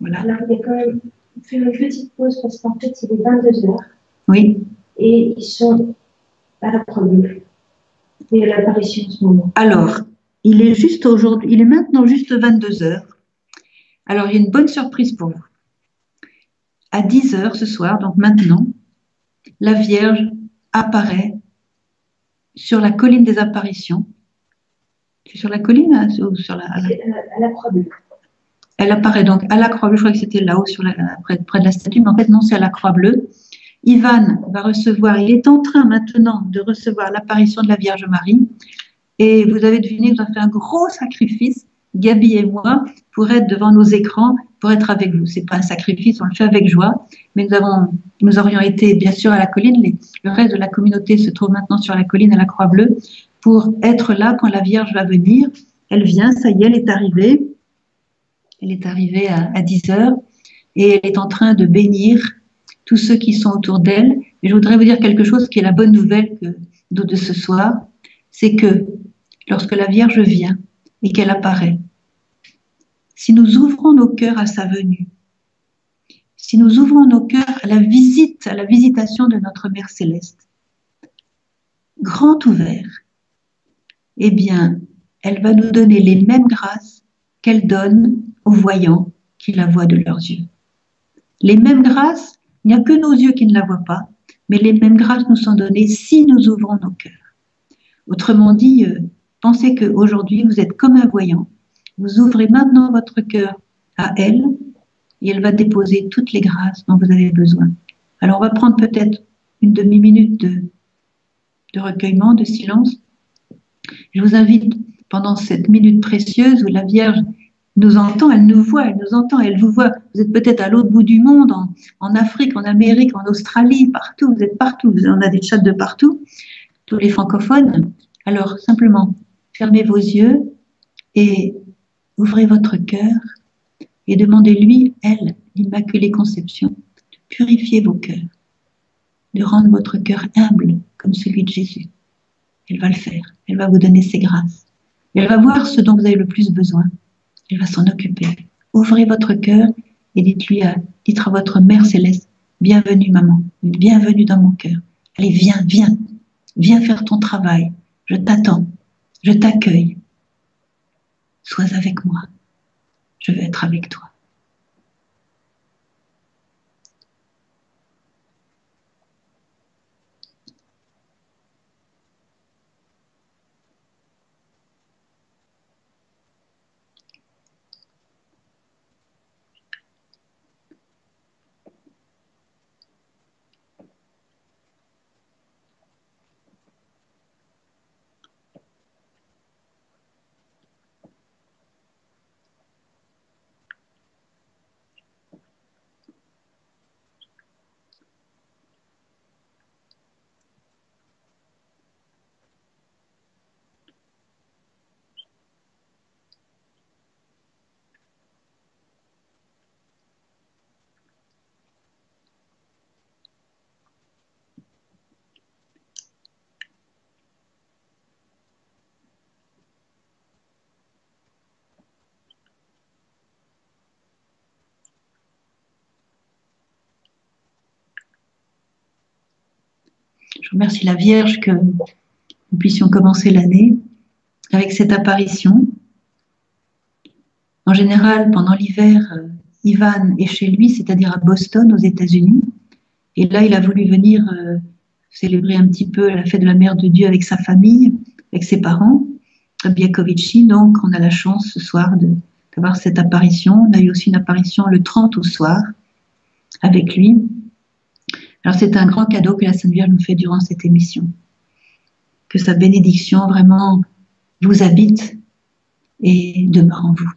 Voilà. Alors, il y a quand même faire une petite pause parce qu'en fait, il est 22 heures. Oui. Et ils sont à la première. Et à l'apparition en ce moment. Alors, il est maintenant juste 22 heures. Alors, il y a une bonne surprise pour vous. À 10 heures ce soir, donc maintenant, la Vierge apparaît sur la colline des apparitions. C'est sur la colline ou sur à la Croix-Bleue. Elle apparaît donc à la Croix-Bleue. Je crois que c'était là-haut, près de la statue, mais en fait, non, c'est à la Croix-Bleue. Ivan va recevoir, il est en train maintenant de recevoir l'apparition de la Vierge Marie. Et vous avez deviné, vous avez fait un gros sacrifice, Gabi et moi, pour être devant nos écrans, pour être avec vous. C'est pas un sacrifice, on le fait avec joie. Mais nous aurions été, bien sûr, à la colline. Le reste de la communauté se trouve maintenant sur la colline à la Croix-Bleue pour être là quand la Vierge va venir. Elle vient, ça y est, elle est arrivée. Elle est arrivée à 10 heures et elle est en train de bénir tous ceux qui sont autour d'elle. Et je voudrais vous dire quelque chose qui est la bonne nouvelle de ce soir, c'est que lorsque la Vierge vient et qu'elle apparaît, si nous ouvrons nos cœurs à sa venue, si nous ouvrons nos cœurs à la visitation de notre Mère Céleste, grand ouvert, eh bien, elle va nous donner les mêmes grâces qu'elle donne aux voyants qui la voient de leurs yeux. Les mêmes grâces, il n'y a que nos yeux qui ne la voient pas, mais les mêmes grâces nous sont données si nous ouvrons nos cœurs. Autrement dit, pensez qu'aujourd'hui, vous êtes comme un voyant. Vous ouvrez maintenant votre cœur à elle et elle va déposer toutes les grâces dont vous avez besoin. Alors, on va prendre peut-être une demi-minute de recueillement, de silence. Je vous invite pendant cette minute précieuse où la Vierge nous entend, elle nous voit, elle nous entend, elle vous voit. Vous êtes peut-être à l'autre bout du monde, en Afrique, en Amérique, en Australie, partout, vous êtes partout. On a des chats de partout, tous les francophones. Alors, simplement, fermez vos yeux et ouvrez votre cœur et demandez-lui, elle, l'Immaculée Conception, de purifier vos cœurs, de rendre votre cœur humble comme celui de Jésus. Elle va le faire, elle va vous donner ses grâces. Elle va voir ce dont vous avez le plus besoin. Elle va s'en occuper. Ouvrez votre cœur et dites à votre Mère Céleste, bienvenue maman, bienvenue dans mon cœur. Allez, viens faire ton travail. Je t'attends, je t'accueille. Sois avec moi. Je veux être avec toi. Je remercie la Vierge que nous puissions commencer l'année avec cette apparition. En général, pendant l'hiver, Ivan est chez lui, c'est-à-dire à Boston, aux États-Unis. Et là, il a voulu venir célébrer un petit peu la fête de la Mère de Dieu avec sa famille, avec ses parents, à Biakovici. Donc, on a la chance ce soir d'avoir cette apparition. On a eu aussi une apparition le 30 au soir avec lui. Alors, c'est un grand cadeau que la Sainte Vierge nous fait durant cette émission. Que sa bénédiction vraiment vous habite et demeure en vous.